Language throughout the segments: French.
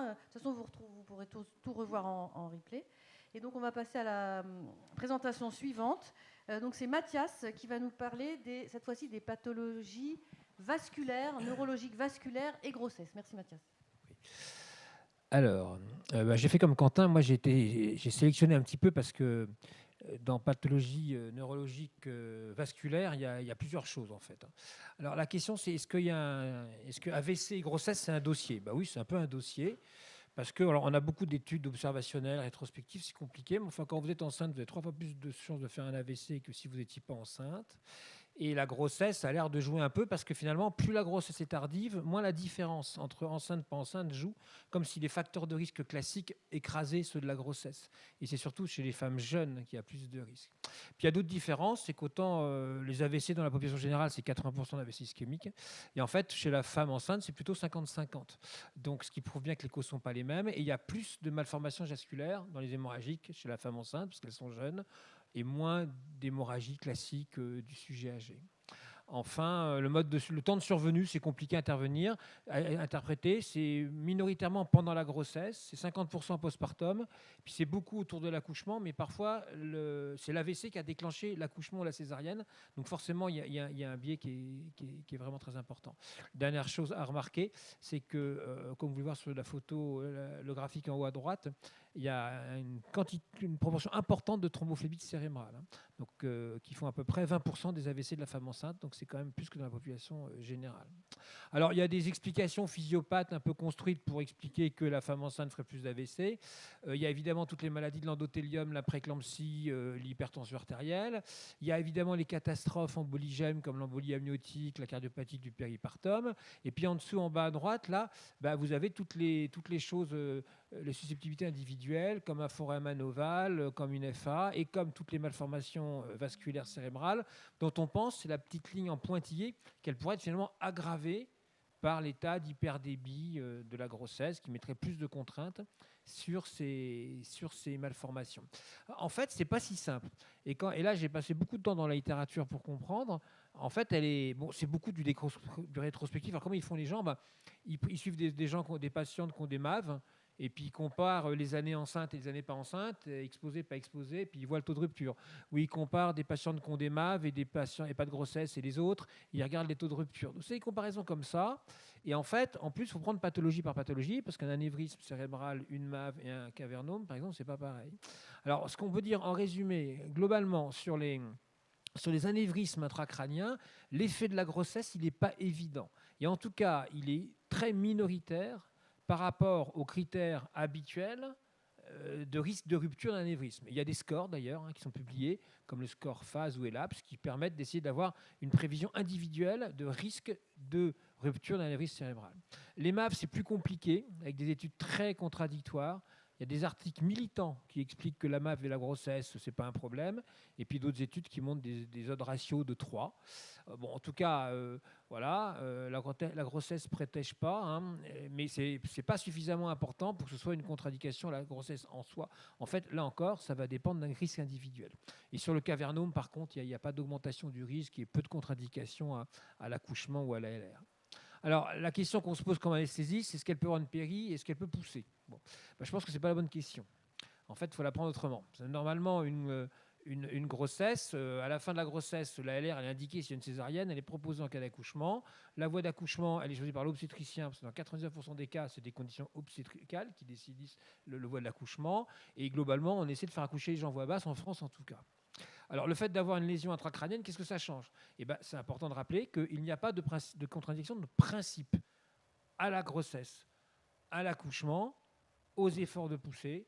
De toute façon, vous pourrez tout revoir en replay. Et donc, on va passer à la présentation suivante. Donc, c'est Mathias qui va nous parler, cette fois-ci, des pathologies vasculaires, neurologiques vasculaires et grossesse. Merci, Mathias. Oui. Alors, j'ai fait comme Quentin. Moi, j'ai sélectionné un petit peu parce que dans pathologie neurologique vasculaire, il y a plusieurs choses en fait. Alors la question c'est est-ce que AVC et grossesse c'est un dossier? Oui, c'est un peu un dossier parce que alors, on a beaucoup d'études observationnelles, rétrospectives, c'est compliqué, mais enfin quand vous êtes enceinte, vous avez 3 fois plus de chances de faire un AVC que si vous n'étiez pas enceinte. Et la grossesse a l'air de jouer un peu parce que finalement, plus la grossesse est tardive, moins la différence entre enceinte et pas enceinte joue, comme si les facteurs de risque classiques écrasaient ceux de la grossesse. Et c'est surtout chez les femmes jeunes qu'il y a plus de risques. Puis il y a d'autres différences, c'est qu'autant les AVC dans la population générale, c'est 80% d'AVC ischémique, et en fait, chez la femme enceinte, c'est plutôt 50-50. Donc, ce qui prouve bien que les causes ne sont pas les mêmes. Et il y a plus de malformations vasculaires dans les hémorragiques chez la femme enceinte, parce qu'elles sont jeunes, et moins d'hémorragie classique du sujet âgé. Enfin, le temps de survenue, c'est compliqué à interpréter. C'est minoritairement pendant la grossesse, c'est 50% postpartum, puis c'est beaucoup autour de l'accouchement, mais parfois, c'est l'AVC qui a déclenché l'accouchement ou la césarienne. Donc forcément, il y a un biais qui est vraiment très important. Dernière chose à remarquer, c'est que, comme vous pouvez voir sur la photo, le graphique en haut à droite, il y a une proportion importante de thrombophlébite cérébrale, donc, qui font à peu près 20% des AVC de la femme enceinte, donc c'est quand même plus que dans la population générale. Alors, il y a des explications physiopathes un peu construites pour expliquer que la femme enceinte ferait plus d'AVC. Il y a évidemment toutes les maladies de l'endothélium, la préclampsie, l'hypertension artérielle. Il y a évidemment les catastrophes emboligèmes comme l'embolie amniotique, la cardiopathie du péripartum. Et puis en dessous, en bas à droite, là, vous avez toutes les choses, les susceptibilités individuelles, comme un foramen ovale, comme une FA, et comme toutes les malformations vasculaires cérébrales, dont on pense, c'est la petite ligne en pointillé, qu'elle pourrait être finalement aggravée par l'état d'hyperdébit de la grossesse, qui mettrait plus de contraintes sur ces malformations. En fait, c'est pas si simple. Et là, j'ai passé beaucoup de temps dans la littérature pour comprendre. En fait, c'est beaucoup du rétrospectif. Alors, comment ils font les gens? Ils suivent des patientes qui ont des MAV, et puis ils comparent les années enceintes et les années pas enceintes, exposées, pas exposées, puis ils voient le taux de rupture. Ou ils comparent des patientes qui ont des MAV et des patients et pas de grossesse et les autres, ils regardent les taux de rupture. Donc c'est des comparaisons comme ça. Et en fait, en plus, il faut prendre pathologie par pathologie, parce qu'un anévrisme cérébral, une MAV et un cavernome, par exemple, c'est pas pareil. Alors, ce qu'on peut dire en résumé, globalement, sur les anévrismes intracrâniens, l'effet de la grossesse, il n'est pas évident. Et en tout cas, il est très minoritaire par rapport aux critères habituels de risque de rupture d'un anévrisme. Il y a des scores d'ailleurs qui sont publiés, comme le score phase ou ELAPS, qui permettent d'essayer d'avoir une prévision individuelle de risque de rupture d'un anévrisme cérébral. Les MAV, c'est plus compliqué, avec des études très contradictoires. Il y a des articles militants qui expliquent que la MAV et la grossesse, ce n'est pas un problème. Et puis d'autres études qui montrent des odds ratios de 3. En tout cas, voilà, la grossesse ne protège pas, mais ce n'est pas suffisamment important pour que ce soit une contre-indication, la grossesse en soi. En fait, là encore, ça va dépendre d'un risque individuel. Et sur le cavernome, par contre, il n'y a pas d'augmentation du risque et peu de contre-indications à l'accouchement ou à la LR. Alors, la question qu'on se pose comme anesthésiste, c'est est-ce qu'elle peut avoir une péri, est-ce qu'elle peut pousser? Je pense que ce n'est pas la bonne question. En fait, il faut la prendre autrement. Normalement, une grossesse, à la fin de la grossesse, la LR, elle est indiquée s'il y a une césarienne, elle est proposée en cas d'accouchement. La voie d'accouchement, elle est choisie par l'obstétricien, parce que dans 99% des cas, c'est des conditions obstétricales qui décident le voie de l'accouchement. Et globalement, on essaie de faire accoucher les gens voie basse, en France en tout cas. Alors, le fait d'avoir une lésion intracrânienne, qu'est-ce que ça change? C'est important de rappeler qu'il n'y a pas de contre-indication de principe à la grossesse, à l'accouchement, aux efforts de poussée,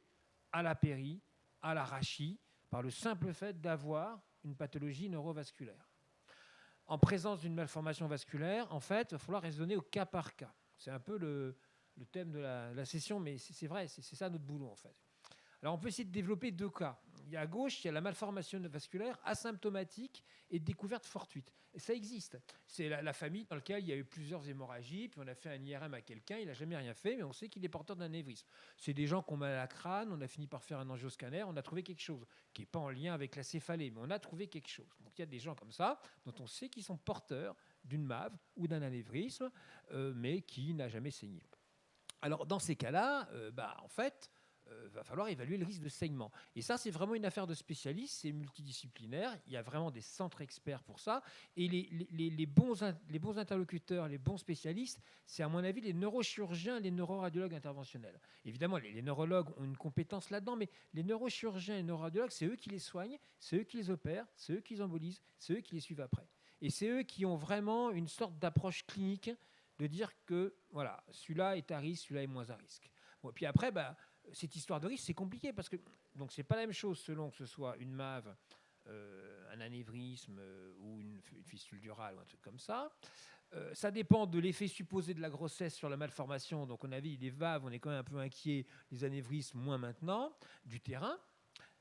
à la péri, à la rachis, par le simple fait d'avoir une pathologie neurovasculaire. En présence d'une malformation vasculaire, en fait, il va falloir raisonner au cas par cas. C'est un peu le thème de la session, mais c'est vrai, c'est ça notre boulot en fait. Alors, on peut essayer de développer 2 cas. À gauche, il y a la malformation vasculaire asymptomatique et découverte fortuite. Et ça existe. C'est la famille dans laquelle il y a eu plusieurs hémorragies, puis on a fait un IRM à quelqu'un, il n'a jamais rien fait, mais on sait qu'il est porteur d'un anévrisme. C'est des gens qui ont mal à la crâne, on a fini par faire un angioscanner, on a trouvé quelque chose qui n'est pas en lien avec la céphalée, mais on a trouvé quelque chose. Donc, il y a des gens comme ça, dont on sait qu'ils sont porteurs d'une MAV ou d'un anévrisme, mais qui n'a jamais saigné. Alors, dans ces cas-là, en fait, va falloir évaluer le risque de saignement. Et ça, c'est vraiment une affaire de spécialistes, c'est multidisciplinaire. Il y a vraiment des centres experts pour ça. Et les bons interlocuteurs, les bons spécialistes, c'est à mon avis les neurochirurgiens et les neuroradiologues interventionnels. Évidemment, les neurologues ont une compétence là-dedans, mais les neurochirurgiens et les neuroradiologues, c'est eux qui les soignent, c'est eux qui les opèrent, c'est eux qui les embolisent, c'est eux qui les suivent après. Et c'est eux qui ont vraiment une sorte d'approche clinique de dire que voilà, celui-là est à risque, celui-là est moins à risque. Bon, puis après, cette histoire de risque, c'est compliqué parce que donc c'est pas la même chose selon que ce soit une MAV, un anévrisme ou une fistule durale ou un truc comme ça. Ça dépend de l'effet supposé de la grossesse sur la malformation. Donc on a vu les VAV, on est quand même un peu inquiet, les anévrismes moins maintenant, du terrain,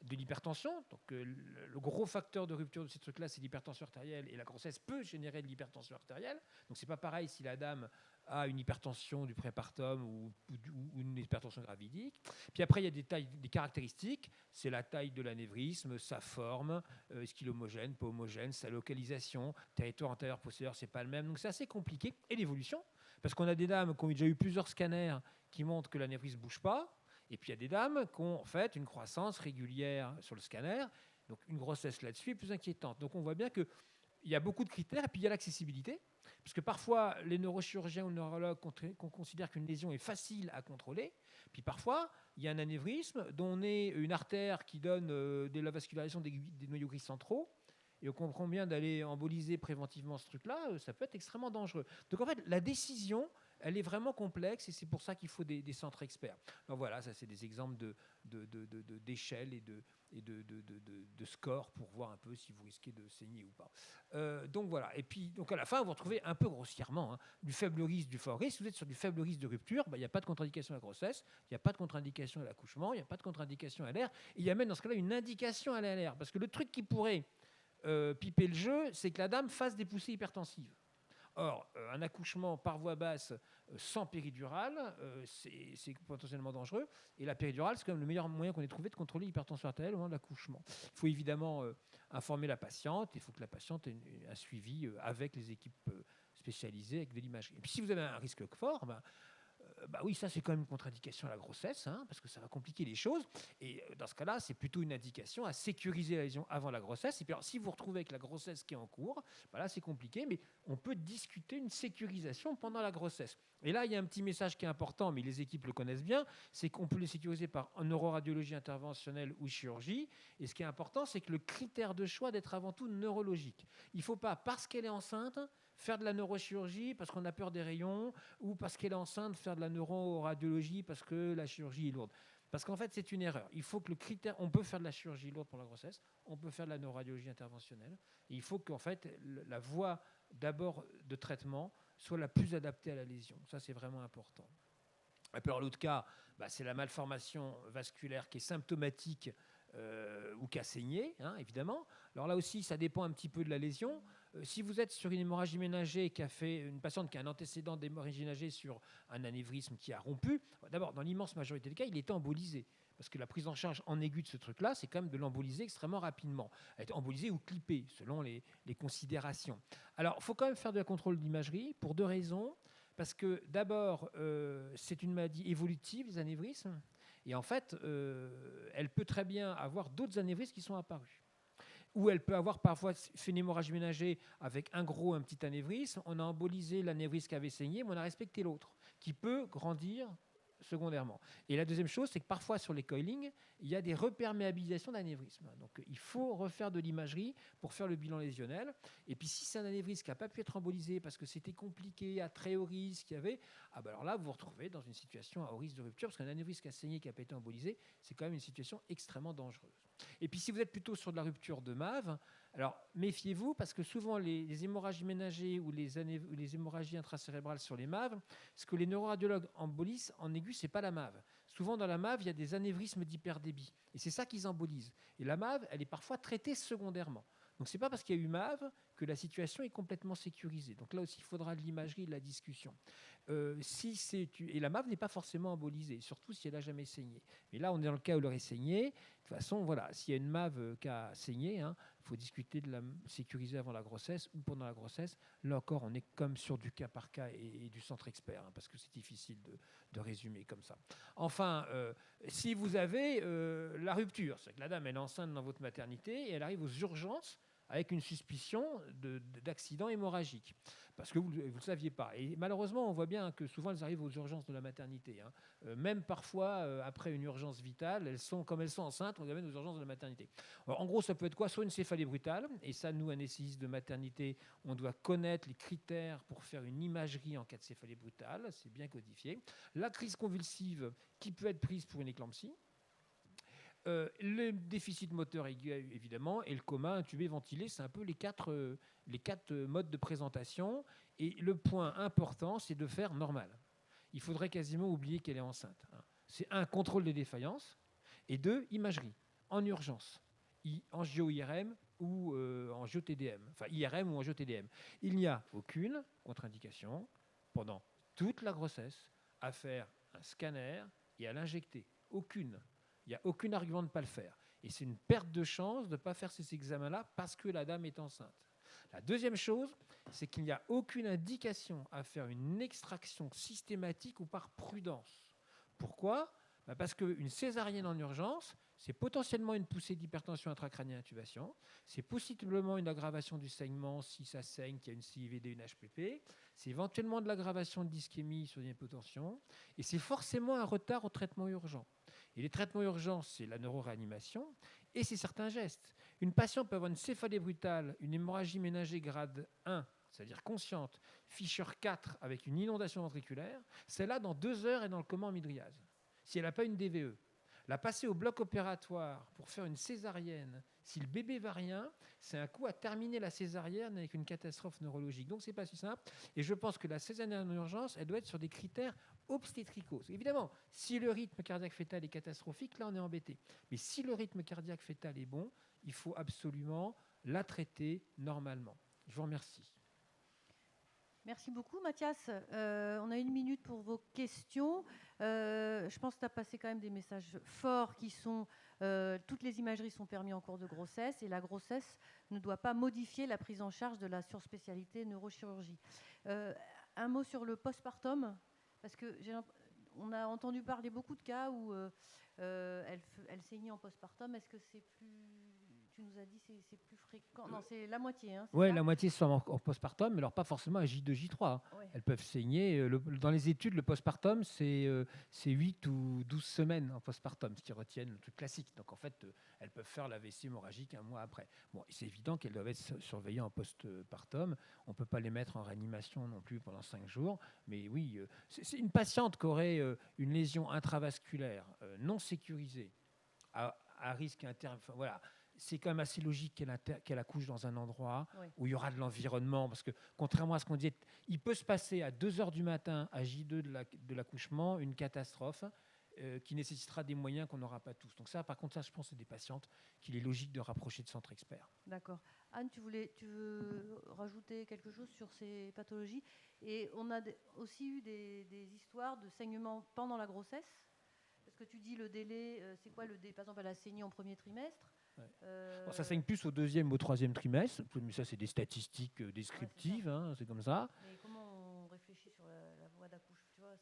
de l'hypertension. Donc le gros facteur de rupture de ces trucs-là, c'est l'hypertension artérielle et la grossesse peut générer de l'hypertension artérielle. Donc c'est pas pareil si la dame a une hypertension du prépartum ou une hypertension gravidique. Puis après, il y a des caractéristiques. C'est la taille de l'anévrisme, sa forme, est-ce qu'il est homogène, pas homogène, sa localisation, territoire antérieur, postérieur, c'est pas le même. Donc c'est assez compliqué. Et l'évolution, parce qu'on a des dames qui ont déjà eu plusieurs scanners qui montrent que l'anévrisme ne bouge pas. Et puis il y a des dames qui ont en fait une croissance régulière sur le scanner. Donc une grossesse là-dessus est plus inquiétante. Donc on voit bien qu'il y a beaucoup de critères. Et puis il y a l'accessibilité. Parce que parfois, les neurochirurgiens ou neurologues considèrent qu'une lésion est facile à contrôler. Puis parfois, il y a un anévrisme dont on est une artère qui donne de la vascularisation des noyaux gris centraux. Et on comprend bien d'aller emboliser préventivement ce truc-là, ça peut être extrêmement dangereux. Donc en fait, la décision, elle est vraiment complexe et c'est pour ça qu'il faut des centres experts. Donc voilà, ça c'est des exemples d'échelles et de scores pour voir un peu si vous risquez de saigner ou pas. Donc voilà, et puis donc à la fin, vous retrouvez un peu grossièrement du faible risque, du fort risque. Si vous êtes sur du faible risque de rupture, il n'y a pas de contre-indication à la grossesse, il n'y a pas de contre-indication à l'accouchement, il n'y a pas de contre-indication à l'air, et il y a même dans ce cas-là une indication à l'air. Parce que le truc qui pourrait piper le jeu, c'est que la dame fasse des poussées hypertensives. Or, un accouchement par voie basse sans péridurale, c'est potentiellement dangereux. Et la péridurale, c'est quand même le meilleur moyen qu'on ait trouvé de contrôler l'hypertension artérielle au moment de l'accouchement. Il faut évidemment informer la patiente. Il faut que la patiente ait un suivi avec les équipes spécialisées, avec de l'imagerie. Et puis, si vous avez un risque fort, oui, ça c'est quand même une contre-indication à la grossesse, parce que ça va compliquer les choses. Et dans ce cas-là, c'est plutôt une indication à sécuriser la lésion avant la grossesse. Et puis alors, si vous vous retrouvez avec la grossesse qui est en cours, là c'est compliqué, mais on peut discuter une sécurisation pendant la grossesse. Et là, il y a un petit message qui est important, mais les équipes le connaissent bien, c'est qu'on peut les sécuriser par neuroradiologie interventionnelle ou chirurgie. Et ce qui est important, c'est que le critère de choix d'être avant tout neurologique. Il ne faut pas, parce qu'elle est enceinte, faire de la neurochirurgie parce qu'on a peur des rayons, ou parce qu'elle est enceinte, faire de la neuroradiologie parce que la chirurgie est lourde. Parce qu'en fait, c'est une erreur. Il faut que le critère... On peut faire de la chirurgie lourde pour la grossesse, on peut faire de la neuroradiologie interventionnelle. Et il faut qu'en fait, la voie d'abord de traitement soit la plus adaptée à la lésion. Ça, c'est vraiment important. Et puis alors, l'autre cas, c'est la malformation vasculaire qui est symptomatique ou qui a saigné, évidemment. Alors là aussi, ça dépend un petit peu de la lésion. Si vous êtes sur une hémorragie ménagée qui a fait une patiente qui a un antécédent d'hémorragie ménagée sur un anévrisme qui a rompu, d'abord, dans l'immense majorité des cas, il était embolisé. Parce que la prise en charge en aigu de ce truc-là, c'est quand même de l'emboliser extrêmement rapidement. Être embolisé ou clippé, selon les considérations. Alors, il faut quand même faire de la contrôle d'imagerie pour deux raisons. Parce que d'abord, c'est une maladie évolutive, les anévrismes. Et en fait, elle peut très bien avoir d'autres anévrismes qui sont apparus. Ou elle peut avoir parfois fait une hémorragie ménagée avec un gros, un petit anévrisme. On a embolisé l'anévrisme qui avait saigné, mais on a respecté l'autre, qui peut grandir secondairement. Et la deuxième chose, c'est que parfois sur les coilings, il y a des reperméabilisations d'anévrisme. Donc il faut refaire de l'imagerie pour faire le bilan lésionnel. Et puis si c'est un anévrisme qui n'a pas pu être embolisé parce que c'était compliqué, à très haut risque, qu'il y avait, alors là, vous vous retrouvez dans une situation à haut risque de rupture, parce qu'un anévrisme qui a saigné, qui n'a pas été embolisé, c'est quand même une situation extrêmement dangereuse. Et puis si vous êtes plutôt sur de la rupture de MAV, alors méfiez-vous, parce que souvent les hémorragies ménagées ou les hémorragies intracérébrales sur les MAV, ce que les neuroradiologues embolisent en aigu, c'est pas la MAV. Souvent dans la MAV, il y a des anévrismes d'hyperdébit. Et c'est ça qu'ils embolisent. Et la MAV, elle est parfois traitée secondairement. Donc ce n'est pas parce qu'il y a eu MAV que la situation est complètement sécurisée. Donc là aussi, il faudra de l'imagerie et de la discussion. Et la MAV n'est pas forcément embolisée, surtout si elle n'a jamais saigné. Mais là, on est dans le cas où elle aurait saigné. De toute façon, voilà, s'il y a une MAV qui a saigné, il faut discuter de la sécuriser avant la grossesse ou pendant la grossesse. Là encore, on est comme sur du cas par cas et du centre expert, hein, parce que c'est difficile de résumer comme ça. Enfin, si vous avez la rupture, c'est que la dame elle est enceinte dans votre maternité et elle arrive aux urgences avec une suspicion d'accident hémorragique, parce que vous ne le saviez pas. Et malheureusement, on voit bien que souvent, elles arrivent aux urgences de la maternité. Hein. Même parfois, après une urgence vitale, comme elles sont enceintes, on les amène aux urgences de la maternité. Alors, en gros, ça peut être quoi? Soit une céphalée brutale, et ça, nous, anesthésistes de maternité, on doit connaître les critères pour faire une imagerie en cas de céphalée brutale, c'est bien codifié. La crise convulsive qui peut être prise pour une éclampsie. Le déficit moteur aigu, évidemment, et le coma intubé ventilé, c'est un peu les quatre modes de présentation. Et le point important, c'est de faire normal. Il faudrait quasiment oublier qu'elle est enceinte. Hein. C'est un, contrôle des défaillances, et deux, imagerie, en urgence, angio-IRM ou angio-TDM, enfin IRM ou angio-TDM. Il n'y a aucune contre-indication pendant toute la grossesse à faire un scanner et à l'injecter. Aucune. Il n'y a aucun argument de ne pas le faire. Et c'est une perte de chance de ne pas faire ces examens-là parce que la dame est enceinte. La deuxième chose, c'est qu'il n'y a aucune indication à faire une extraction systématique ou par prudence. Pourquoi ? Parce qu'une césarienne en urgence, c'est potentiellement une poussée d'hypertension intracrânienne intubation, c'est possiblement une aggravation du saignement si ça saigne, qu'il y a une CIVD, une HPP, c'est éventuellement de l'aggravation de l'ischémie sur une hypotension, et c'est forcément un retard au traitement urgent. Et les traitements urgents, c'est la neuroréanimation et c'est certains gestes. Une patiente peut avoir une céphalée brutale, une hémorragie ménagée grade 1, c'est-à-dire consciente, Fisher 4 avec une inondation ventriculaire. Celle-là, dans 2 heures, est dans le coma en mydriase. Si elle n'a pas une DVE, la passer au bloc opératoire pour faire une césarienne, si le bébé va rien, c'est un coup à terminer la césarienne avec une catastrophe neurologique. Donc, ce n'est pas si simple. Et je pense que la césarienne en urgence, elle doit être sur des critères obstétricaux. Évidemment, si le rythme cardiaque fœtal est catastrophique, là, on est embêté. Mais si le rythme cardiaque fœtal est bon, il faut absolument la traiter normalement. Je vous remercie. Merci beaucoup, Mathias. On a 1 minute pour vos questions. Je pense que tu as passé quand même des messages forts qui sont toutes les imageries sont permises en cours de grossesse et la grossesse ne doit pas modifier la prise en charge de la surspécialité neurochirurgie. Un mot sur le postpartum, parce que on a entendu parler beaucoup de cas où elle saignait en postpartum. Est-ce que c'est plus... Tu nous as dit que c'est plus fréquent. Non, c'est la moitié. Hein, oui, la moitié sont en postpartum, mais alors pas forcément à J2, J3. Hein. Ouais. Elles peuvent saigner. Dans les études, le postpartum, c'est 8 ou 12 semaines en postpartum, ce qui retiennent le truc classique. Donc en fait, elles peuvent faire l'AVC hémorragique 1 mois après. Bon, c'est évident qu'elles doivent être surveillées en postpartum. On ne peut pas les mettre en réanimation non plus pendant 5 jours. Mais oui, c'est une patiente qui aurait une lésion intravasculaire non sécurisée, à risque interne. Enfin, voilà. C'est quand même assez logique qu'elle accouche dans un endroit où il y aura de l'environnement. Parce que, contrairement à ce qu'on disait, il peut se passer à 2 h du matin, à J2 de l'accouchement, une catastrophe qui nécessitera des moyens qu'on n'aura pas tous. Donc ça, par contre, ça, je pense, c'est des patientes qu'il est logique de rapprocher de centres experts. D'accord. Anne, tu veux rajouter quelque chose sur ces pathologies? Et on a aussi eu des histoires de saignement pendant la grossesse. Parce que tu dis le délai, c'est quoi le délai? Par exemple, elle a saigné en premier trimestre. Bon, ça saigne plus au 2e ou au 3e trimestre, mais ça c'est des statistiques descriptives, c'est comme ça. Mais comment on réfléchit sur la voie d'accouchement?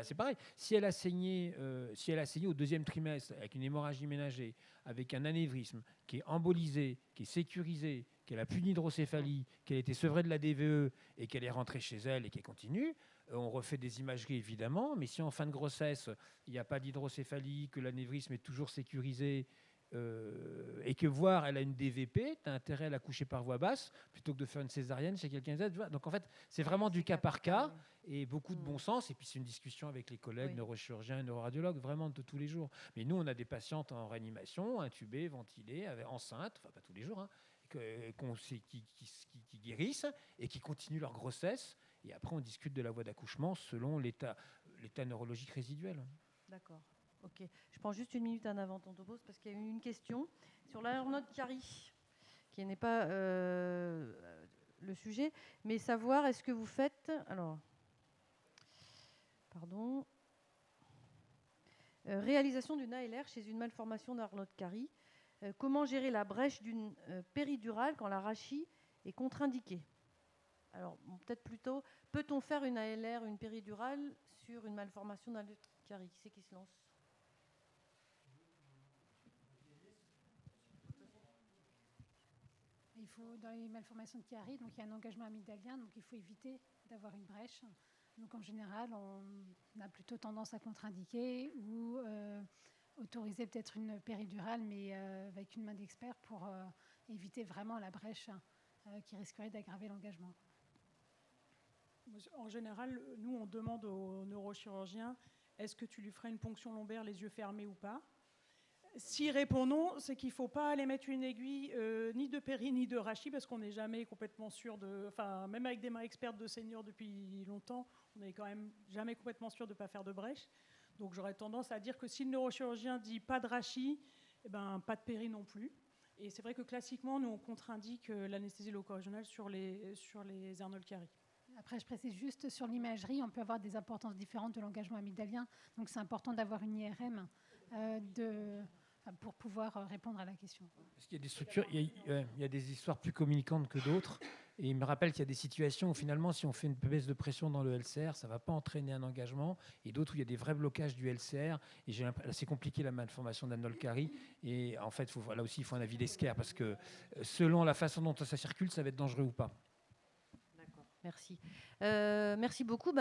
C'est pareil. Si elle a saigné au 2e trimestre avec une hémorragie ménagée, avec un anévrisme qui est embolisé, qui est sécurisé, qu'elle a plus d'hydrocéphalie, qu'elle a été sevrée de la DVE et qu'elle est rentrée chez elle et qu'elle continue, on refait des imageries évidemment, mais si en fin de grossesse, il n'y a pas d'hydrocéphalie, que l'anévrisme est toujours sécurisé et que voir elle a une DVP, tu as intérêt à la coucher par voie basse plutôt que de faire une césarienne chez quelqu'un d'autre. Donc en fait, c'est vraiment du cas par cas et beaucoup de bon sens. Et puis c'est une discussion avec les collègues neurochirurgiens et neuroradiologues vraiment de tous les jours. Mais nous, on a des patientes en réanimation, intubées, ventilées, enceintes, enfin pas tous les jours, qui guérissent et qui continuent leur grossesse. Et après, on discute de la voie d'accouchement selon l'état neurologique résiduel. D'accord. Ok. Je prends juste 1 minute en avant ton topo parce qu'il y a eu une question sur l'Arnold Chiari, qui n'est pas le sujet, mais savoir est-ce que vous faites... Alors, pardon. Réalisation d'une ALR chez une malformation d'Arnold Chiari. Comment gérer la brèche d'une péridurale quand la rachis est contre-indiquée? Alors, peut-être plutôt, peut-on faire une ALR, une péridurale, sur une malformation d'Andel Chiari? Qui c'est qui se lance? Il faut, dans les malformations de Chiari, donc il y a un engagement amygdalien, donc il faut éviter d'avoir une brèche. Donc en général, on a plutôt tendance à contre-indiquer ou autoriser peut-être une péridurale, mais avec une main d'expert pour éviter vraiment la brèche qui risquerait d'aggraver l'engagement. En général, nous, on demande aux neurochirurgiens, est-ce que tu lui ferais une ponction lombaire les yeux fermés ou pas? S'il répond non, c'est qu'il ne faut pas aller mettre une aiguille ni de péri ni de rachis, parce qu'on n'est jamais complètement sûr de... Enfin, même avec des mains expertes de seniors depuis longtemps, on n'est quand même jamais complètement sûr de ne pas faire de brèche. Donc j'aurais tendance à dire que si le neurochirurgien dit pas de rachis, eh ben, pas de péri non plus. Et c'est vrai que classiquement, nous, on contre-indique l'anesthésie loco-régionale sur les Arnold Chiari. Après, je précise juste, sur l'imagerie, on peut avoir des importances différentes de l'engagement amygdalien. Donc c'est important d'avoir une IRM pour pouvoir répondre à la question. Parce qu'il y a des structures, il y a des histoires plus communicantes que d'autres. Et il me rappelle qu'il y a des situations où finalement, si on fait une baisse de pression dans le LCR, ça ne va pas entraîner un engagement. Et d'autres où il y a des vrais blocages du LCR. Et c'est compliqué la malformation d'Arnold Chiari. Et en fait, là aussi, il faut un avis d'expert parce que selon la façon dont ça circule, ça va être dangereux ou pas. D'accord, merci. Merci beaucoup.